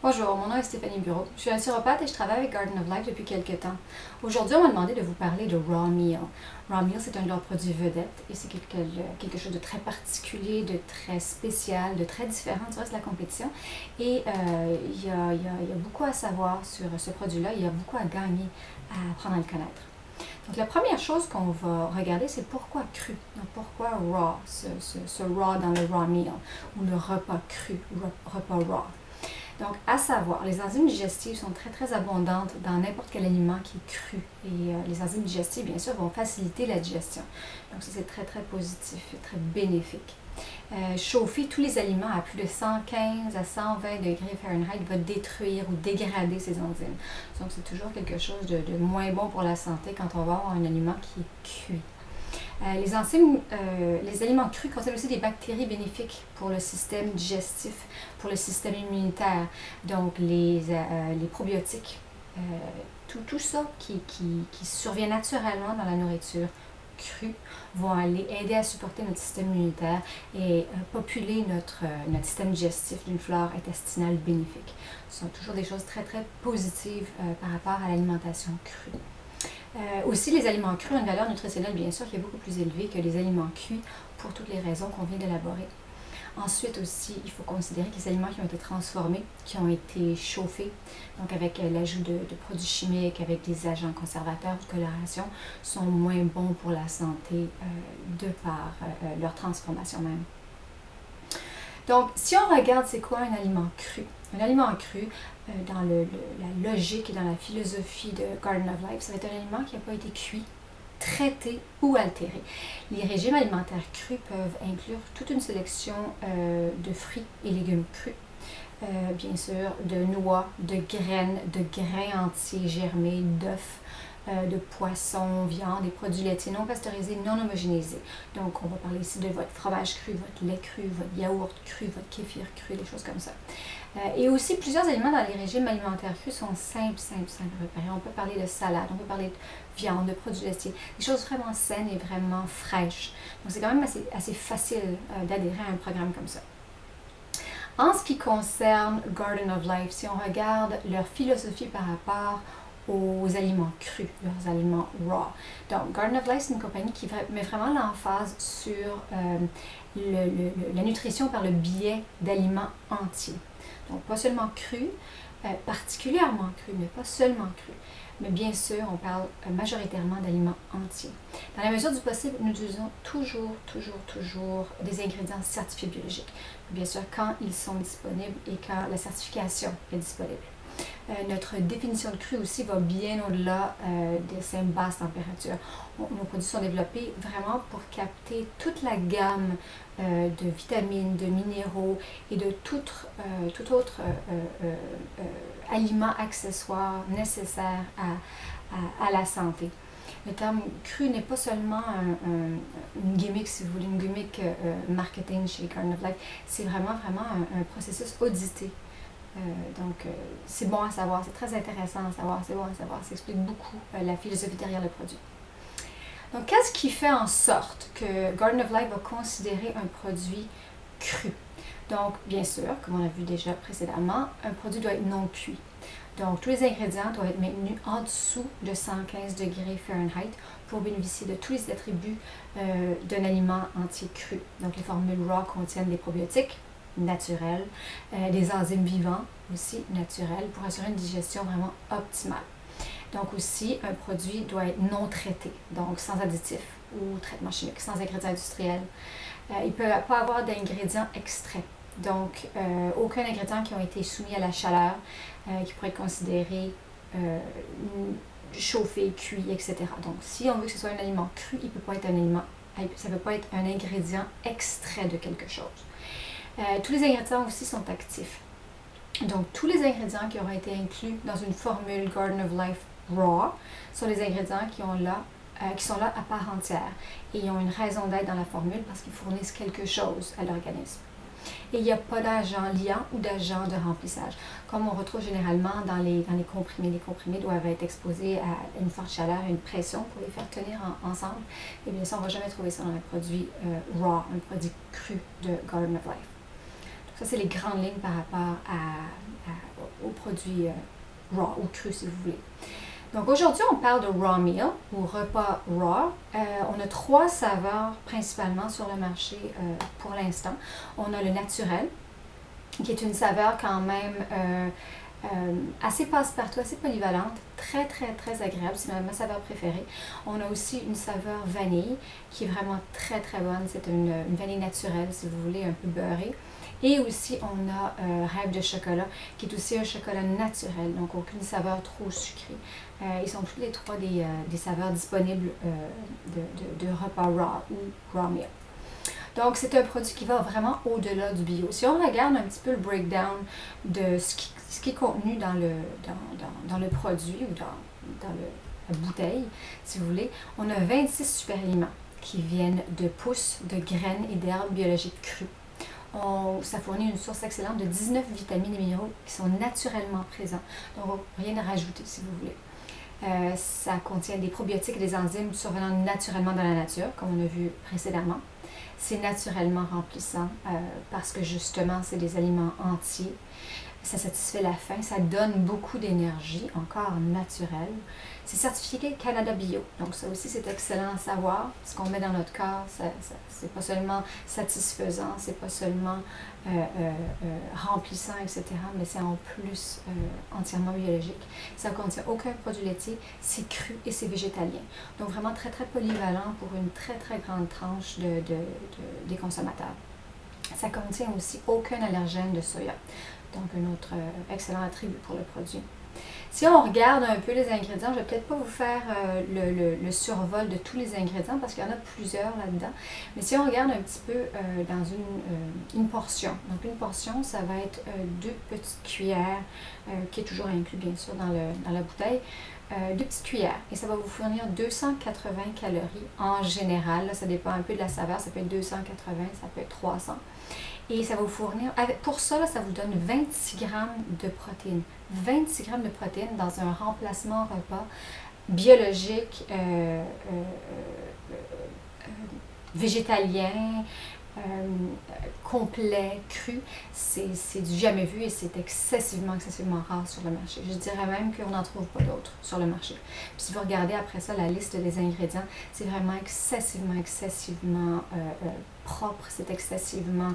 Bonjour, mon nom est Stéphanie Bureau. Je suis naturopathe et je travaille avec Garden of Life depuis quelques temps. Aujourd'hui, on m'a demandé de vous parler de Raw Meal. Raw Meal, c'est un de leurs produits vedettes et c'est quelque chose de très particulier, de très spécial, de très différent du reste de la compétition. Et il y a beaucoup à savoir sur ce produit-là, il y a beaucoup à gagner à apprendre à le connaître. Donc, la première chose qu'on va regarder, c'est pourquoi cru. Donc, pourquoi raw, ce raw dans le raw meal, ou le repas cru, repas raw. Donc, à savoir, les enzymes digestives sont très, très abondantes dans n'importe quel aliment qui est cru. Et les enzymes digestives, bien sûr, vont faciliter la digestion. Donc, ça, c'est très, très positif et très bénéfique. Chauffer tous les aliments à plus de 115 à 120 degrés Fahrenheit va détruire ou dégrader ces enzymes. Donc, c'est toujours quelque chose de moins bon pour la santé quand on va avoir un aliment qui est cuit. Les aliments crus contiennent aussi des bactéries bénéfiques pour le système digestif, pour le système immunitaire, donc les probiotiques, tout ça qui survient naturellement dans la nourriture crue vont aller aider à supporter notre système immunitaire et populer notre système digestif d'une flore intestinale bénéfique. Ce sont toujours des choses très, très positives par rapport à l'alimentation crue. Aussi, les aliments crus ont une valeur nutritionnelle, bien sûr, qui est beaucoup plus élevée que les aliments cuits pour toutes les raisons qu'on vient d'élaborer. Ensuite aussi, il faut considérer que les aliments qui ont été transformés, qui ont été chauffés, donc avec l'ajout de produits chimiques, avec des agents conservateurs ou de coloration, sont moins bons pour la santé de par leur transformation même. Donc, si on regarde c'est quoi un aliment cru, dans la logique et dans la philosophie de Garden of Life, ça va être un aliment qui n'a pas été cuit, traité ou altéré. Les régimes alimentaires crus peuvent inclure toute une sélection de fruits et légumes crus, bien sûr, de noix, de grains entiers germés, d'œufs, de poissons, viande, des produits laitiers non pasteurisés, non homogénéisés. Donc, on va parler ici de votre fromage cru, votre lait cru, votre yaourt cru, votre kéfir cru, des choses comme ça. Et aussi, plusieurs aliments dans les régimes alimentaires crus sont simples à préparer. On peut parler de salade, on peut parler de viande, de produits laitiers, des choses vraiment saines et vraiment fraîches. Donc, c'est quand même assez facile d'adhérer à un programme comme ça. En ce qui concerne Garden of Life, si on regarde leur philosophie par rapport aux aliments crus, leurs aliments raw. Donc, Garden of Life, c'est une compagnie qui met vraiment l'emphase sur la nutrition par le biais d'aliments entiers. Donc, pas seulement crus, particulièrement crus, mais pas seulement crus. Mais bien sûr, on parle majoritairement d'aliments entiers. Dans la mesure du possible, nous utilisons toujours des ingrédients certifiés biologiques. Bien sûr, quand ils sont disponibles et quand la certification est disponible. Notre définition de cru aussi va bien au-delà de ces basses températures. Nos produits sont développés vraiment pour capter toute la gamme de vitamines, de minéraux et de tout autre aliment accessoire nécessaire à la santé. Le terme cru n'est pas seulement une gimmick, si vous voulez, une gimmick marketing chez Garden of Life. C'est vraiment un processus audité. Donc, c'est bon à savoir, c'est très intéressant à savoir, c'est bon à savoir, ça explique beaucoup la philosophie derrière le produit. Donc, qu'est-ce qui fait en sorte que Garden of Life va considérer un produit cru? Donc, bien sûr, comme on a vu déjà précédemment, un produit doit être non cuit. Donc, tous les ingrédients doivent être maintenus en dessous de 115 degrés Fahrenheit pour bénéficier de tous les attributs d'un aliment entier cru. Donc, les formules raw contiennent des probiotiques naturels, des enzymes vivants aussi naturels pour assurer une digestion vraiment optimale. Donc aussi, un produit doit être non traité, donc sans additifs ou traitement chimique, sans ingrédients industriels. Il ne peut pas avoir d'ingrédients extraits, donc aucun ingrédient qui ont été soumis à la chaleur, qui pourrait être considéré chauffé, cuit, etc. Donc si on veut que ce soit un aliment cru, il peut pas être un aliment, ça ne peut pas être un ingrédient extrait de quelque chose. Tous les ingrédients aussi sont actifs. Donc, tous les ingrédients qui auront été inclus dans une formule Garden of Life Raw sont les ingrédients qui sont là à part entière. Et ils ont une raison d'être dans la formule parce qu'ils fournissent quelque chose à l'organisme. Et il n'y a pas d'agent liant ou d'agent de remplissage, comme on retrouve généralement dans les comprimés. Les comprimés doivent être exposés à une forte chaleur et une pression pour les faire tenir ensemble. Et bien ça, on ne va jamais trouver ça dans un produit raw, un produit cru de Garden of Life. Ça, c'est les grandes lignes par rapport aux produits raw ou crus, si vous voulez. Donc aujourd'hui, on parle de raw meal ou repas raw. On a 3 saveurs principalement sur le marché pour l'instant. On a le naturel, qui est une saveur quand même assez passe-partout, assez polyvalente, très très très agréable, c'est ma saveur préférée. On a aussi une saveur vanille qui est vraiment très très bonne, c'est une vanille naturelle si vous voulez, un peu beurrée. Et aussi on a Rêve de chocolat qui est aussi un chocolat naturel, donc aucune saveur trop sucrée. Ils sont tous les 3 des saveurs disponibles de repas raw ou raw meal. Donc, c'est un produit qui va vraiment au-delà du bio. Si on regarde un petit peu le breakdown de ce qui est contenu dans le produit ou dans la bouteille, si vous voulez, on a 26 super aliments qui viennent de pousses, de graines et d'herbes biologiques crues. Ça fournit une source excellente de 19 vitamines et minéraux qui sont naturellement présents. Donc, rien à rajouter si vous voulez. Ça contient des probiotiques et des enzymes survenant naturellement dans la nature, comme on a vu précédemment. C'est naturellement remplissant parce que justement, c'est des aliments entiers. Ça satisfait la faim, ça donne beaucoup d'énergie, encore naturelle. C'est certifié Canada Bio, donc ça aussi c'est excellent à savoir. Ce qu'on met dans notre corps, c'est pas seulement satisfaisant, c'est pas seulement remplissant, etc., mais c'est en plus entièrement biologique. Ça ne contient aucun produit laitier, c'est cru et c'est végétalien. Donc vraiment très très polyvalent pour une très très grande tranche des consommateurs. Ça contient aussi aucun allergène de soya. Donc, un autre excellent attribut pour le produit. Si on regarde un peu les ingrédients, je ne vais peut-être pas vous faire le survol de tous les ingrédients parce qu'il y en a plusieurs là-dedans. Mais si on regarde un petit peu dans une portion, donc une portion, ça va être 2 petites cuillères, qui est toujours inclus bien sûr dans la bouteille, 2 petites cuillères. Et ça va vous fournir 280 calories en général. Là, ça dépend un peu de la saveur, ça peut être 280, ça peut être 300. Et ça va vous fournir, pour ça, là, ça vous donne 26 grammes de protéines. 26 grammes de protéines dans un remplacement repas biologique, végétalien, complet, cru. C'est du jamais vu et c'est excessivement rare sur le marché. Je dirais même qu'on n'en trouve pas d'autres sur le marché. Puis si vous regardez après ça la liste des ingrédients, c'est vraiment excessivement propre, c'est excessivement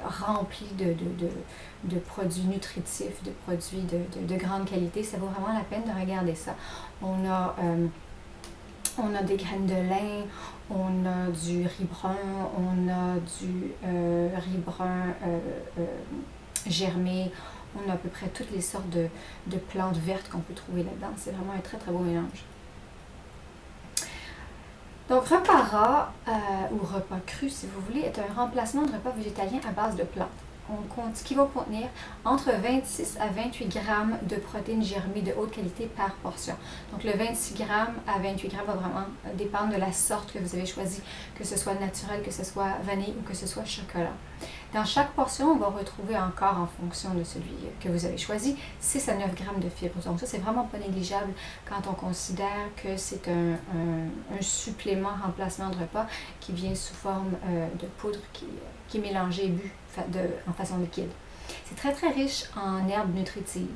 rempli de produits nutritifs, de produits de grande qualité. Ça vaut vraiment la peine de regarder ça. On a des graines de lin, on a du riz brun, on a du riz brun germé, on a à peu près toutes les sortes de plantes vertes qu'on peut trouver là-dedans. C'est vraiment un très très beau mélange. Donc, repas ras ou repas cru, si vous voulez, est un remplacement de repas végétalien à base de plantes. Qui va contenir entre 26 à 28 grammes de protéines germées de haute qualité par portion. Donc le 26 grammes à 28 grammes va vraiment dépendre de la sorte que vous avez choisie, que ce soit naturel, que ce soit vanille ou que ce soit chocolat. Dans chaque portion, on va retrouver encore, en fonction de celui que vous avez choisi, 6 à 9 grammes de fibres. Donc ça, c'est vraiment pas négligeable quand on considère que c'est un supplément remplacement de repas qui vient sous forme de poudre qui est mélangée et bu en façon liquide. C'est très très riche en herbes nutritives.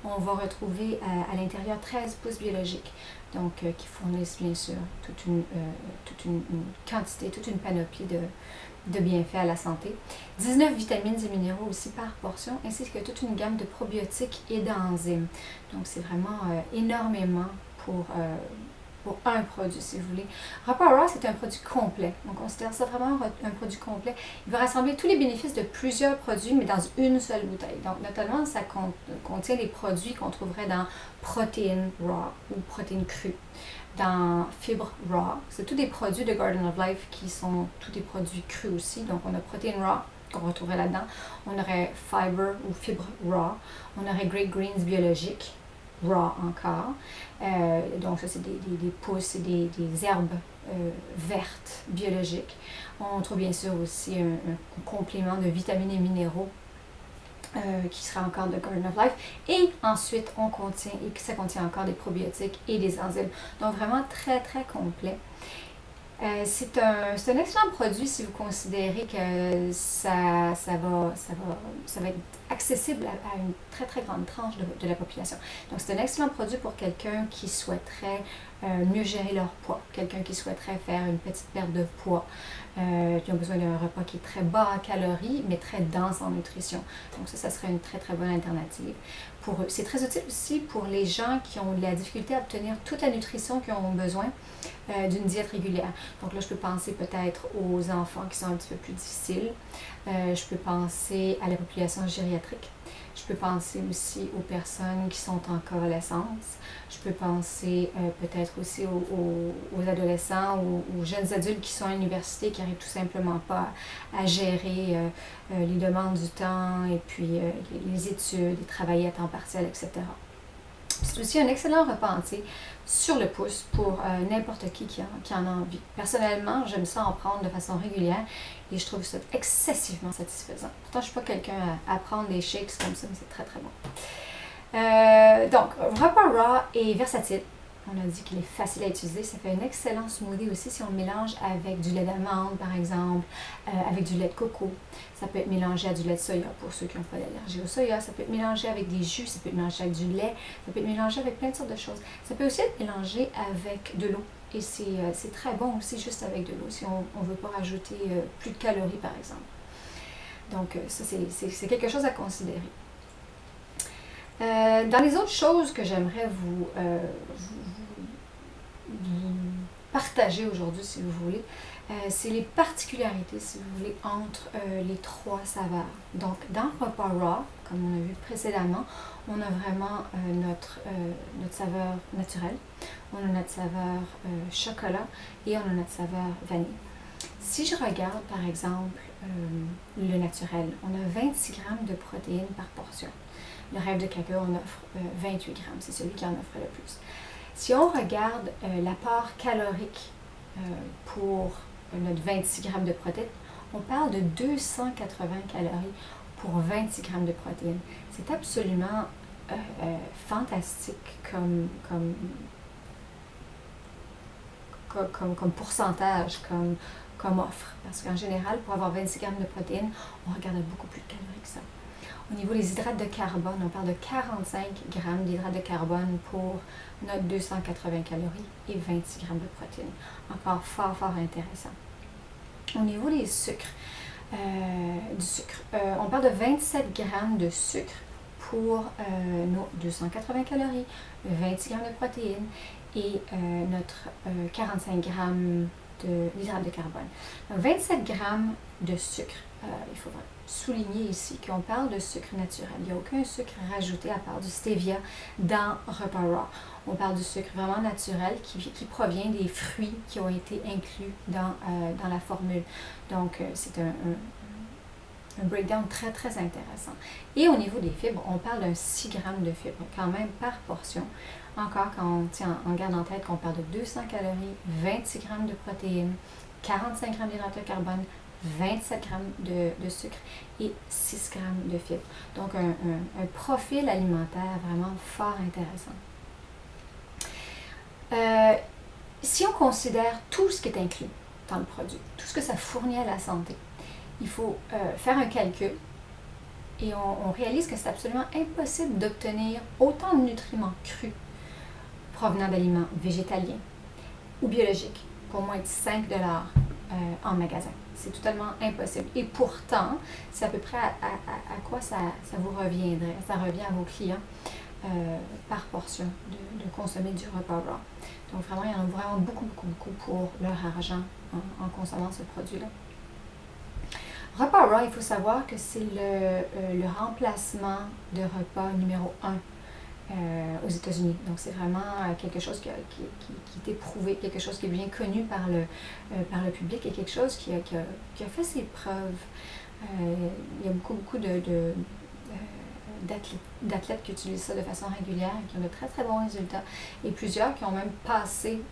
On va retrouver à l'intérieur 13 pousses biologiques, donc qui fournissent bien sûr toute une quantité, toute une panoplie de bienfaits à la santé. 19 vitamines et minéraux aussi par portion, ainsi que toute une gamme de probiotiques et d'enzymes. Donc c'est vraiment énormément pour un produit, si vous voulez. Repas Raw, c'est un produit complet. On considère ça vraiment un produit complet. Il va rassembler tous les bénéfices de plusieurs produits, mais dans une seule bouteille. Donc, notamment, ça contient les produits qu'on trouverait dans protéines raw ou protéines crues, dans fibres raw. C'est tous des produits de Garden of Life qui sont tous des produits crus aussi. Donc, on a protéines raw qu'on retrouverait là-dedans. On aurait fiber ou fibres raw. On aurait great greens biologiques raw encore. Donc ça, c'est des pousses et des herbes vertes biologiques. On trouve bien sûr aussi un complément de vitamines et minéraux qui sera encore de Garden of Life. Et ensuite, ça contient encore des probiotiques et des enzymes. Donc vraiment très très complet. C'est un excellent produit si vous considérez que ça va être accessible à une très très grande tranche de la population. Donc c'est un excellent produit pour quelqu'un qui souhaiterait mieux gérer leur poids, quelqu'un qui souhaiterait faire une petite perte de poids, qui ont besoin d'un repas qui est très bas en calories mais très dense en nutrition. Donc ça serait une très très bonne alternative pour eux. C'est très utile aussi pour les gens qui ont de la difficulté à obtenir toute la nutrition qu'ils ont besoin d'une diète régulière. Donc là, je peux penser peut-être aux enfants qui sont un petit peu plus difficiles. Je peux penser à la population gériatrique. Je peux penser aussi aux personnes qui sont en convalescence. Je peux penser peut-être aussi aux adolescents ou aux jeunes adultes qui sont à l'université, qui n'arrivent tout simplement pas à gérer les demandes du temps et puis les études, et travailler à temps partiel, etc. C'est aussi un excellent repas entier sur le pouce pour n'importe qui en a envie. Personnellement, j'aime ça en prendre de façon régulière et je trouve ça excessivement satisfaisant. Pourtant, je ne suis pas quelqu'un à prendre des shakes comme ça, mais c'est très très bon. Donc, repas raw est versatile. On a dit qu'il est facile à utiliser. Ça fait un excellent smoothie aussi si on le mélange avec du lait d'amande, par exemple, avec du lait de coco. Ça peut être mélangé à du lait de soya pour ceux qui n'ont pas d'allergie au soya. Ça peut être mélangé avec des jus, ça peut être mélangé avec du lait, ça peut être mélangé avec plein de sortes de choses. Ça peut aussi être mélangé avec de l'eau. Et c'est très bon aussi juste avec de l'eau si on ne veut pas rajouter plus de calories, par exemple. Donc, ça, c'est quelque chose à considérer. Dans les autres choses que j'aimerais vous partager aujourd'hui, si vous voulez, c'est les particularités, si vous voulez, entre les trois saveurs. Donc, dans Repas Raw, comme on a vu précédemment, on a vraiment notre saveur naturelle, on a notre saveur chocolat et on a notre saveur vanille. Si je regarde, par exemple, le naturel, on a 26 grammes de protéines par portion. Le rêve de cacao en offre 28 grammes, c'est celui qui en offre le plus. Si on regarde l'apport calorique pour notre 26 grammes de protéines, on parle de 280 calories pour 26 grammes de protéines. C'est absolument fantastique comme pourcentage, comme offre. Parce qu'en général, pour avoir 26 grammes de protéines, on regarde beaucoup plus de calories que ça. Au niveau des hydrates de carbone, on parle de 45 grammes d'hydrates de carbone pour notre 280 calories et 26 grammes de protéines. Encore fort, fort intéressant. Au niveau des sucres, on parle de 27 grammes de sucre pour nos 280 calories, 26 grammes de protéines et notre 45 grammes d'hydrates de carbone. Donc 27 grammes de sucre. Il faut souligner ici qu'on parle de sucre naturel. Il n'y a aucun sucre rajouté à part du stevia dans Repas Raw. On parle du sucre vraiment naturel qui provient des fruits qui ont été inclus dans la formule. Donc, c'est un breakdown très, très intéressant. Et au niveau des fibres, on parle d'un 6 grammes de fibres quand même par portion. Encore, quand on garde en tête qu'on parle de 200 calories, 26 grammes de protéines, 45 grammes d'hydrates de carbone, 27 grammes de sucre et 6 grammes de fibres. Donc, un profil alimentaire vraiment fort intéressant. Si on considère tout ce qui est inclus dans le produit, tout ce que ça fournit à la santé, il faut faire un calcul et on réalise que c'est absolument impossible d'obtenir autant de nutriments crus provenant d'aliments végétaliens ou biologiques pour moins de 5 $ en magasin. C'est totalement impossible. Et pourtant, c'est à peu près à quoi ça vous reviendrait. Ça revient à vos clients par portion de consommer du Repas Raw. Donc vraiment, il y en a vraiment beaucoup pour leur argent en consommant ce produit-là. Repas Raw, il faut savoir que c'est le remplacement de repas numéro 1 aux États-Unis. Donc c'est vraiment quelque chose qui est éprouvé, quelque chose qui est bien connu par le public et quelque chose qui a fait ses preuves. Il y a beaucoup d'athlètes qui utilisent ça de façon régulière et qui ont de très très bons résultats. Et plusieurs qui ont même passé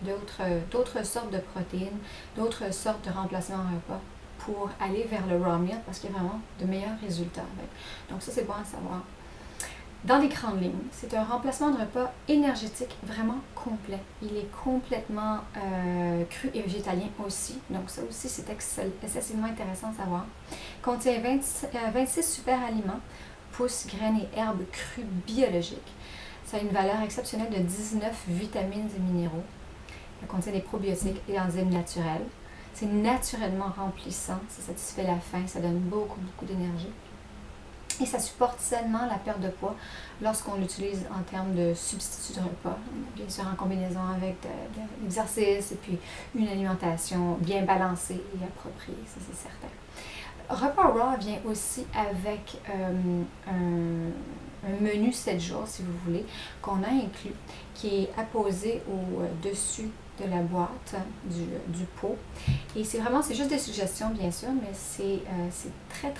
d'autres sortes de protéines, d'autres sortes de remplacements repas pour aller vers le raw meal parce qu'il y a vraiment de meilleurs résultats avec. Donc ça c'est bon à savoir. Dans les grandes lignes, c'est un remplacement de repas énergétique vraiment complet. Il est complètement cru et végétalien aussi. Donc ça aussi, c'est excessivement intéressant à savoir. Contient 26 super aliments, pousses, graines et herbes crues biologiques. Ça a une valeur exceptionnelle de 19 vitamines et minéraux. Ça contient des probiotiques et enzymes naturels. C'est naturellement remplissant, ça satisfait la faim, ça donne beaucoup d'énergie. Et ça supporte sainement la perte de poids lorsqu'on l'utilise en termes de substitut de repas, bien sûr en combinaison avec de l'exercice et puis une alimentation bien balancée et appropriée, ça c'est certain. Repas Raw vient aussi avec un menu 7 jours, si vous voulez, qu'on a inclus, qui est apposé au-dessus de la boîte du pot. Et c'est juste des suggestions, bien sûr, mais c'est très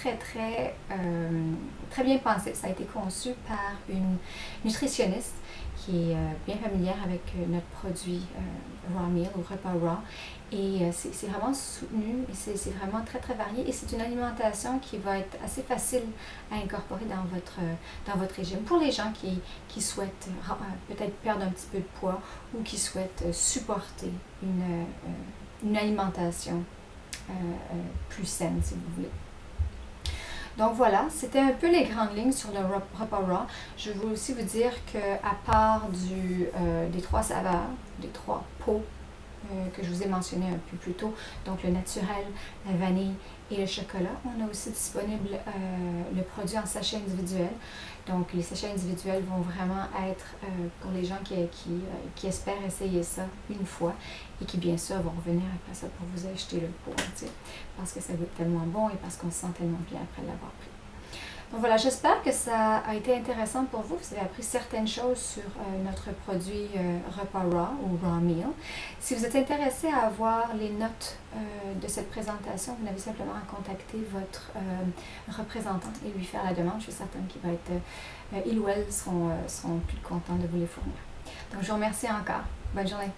bien pensé. Ça a été conçu par une nutritionniste qui est bien familière avec notre produit Raw Meal ou repas Raw. Et c'est vraiment soutenu et c'est vraiment très varié. Et c'est une alimentation qui va être assez facile à incorporer dans votre régime. Pour les gens qui souhaitent peut-être perdre un petit peu de poids ou qui souhaitent supporter une alimentation plus saine, si vous voulez. Donc voilà, c'était un peu les grandes lignes sur le repas Raw. Je veux aussi vous dire qu'à part des 3 saveurs, des 3 pots que je vous ai mentionné un peu plus tôt, donc le naturel, la vanille et le chocolat, on a aussi disponible le produit en sachet individuel. Donc les sachets individuels vont vraiment être pour les gens qui espèrent essayer ça une fois et qui bien sûr vont revenir après ça pour vous acheter le pot entier parce que ça goûte tellement bon et parce qu'on se sent tellement bien après l'avoir pris. Donc voilà, j'espère que ça a été intéressant pour vous. Vous avez appris certaines choses sur notre produit repas Raw ou Raw Meal. Si vous êtes intéressé à avoir les notes de cette présentation, vous n'avez simplement à contacter votre représentant et lui faire la demande. Je suis certaine qu'il va être, il ou elle seront plus contents de vous les fournir. Donc je vous remercie encore. Bonne journée.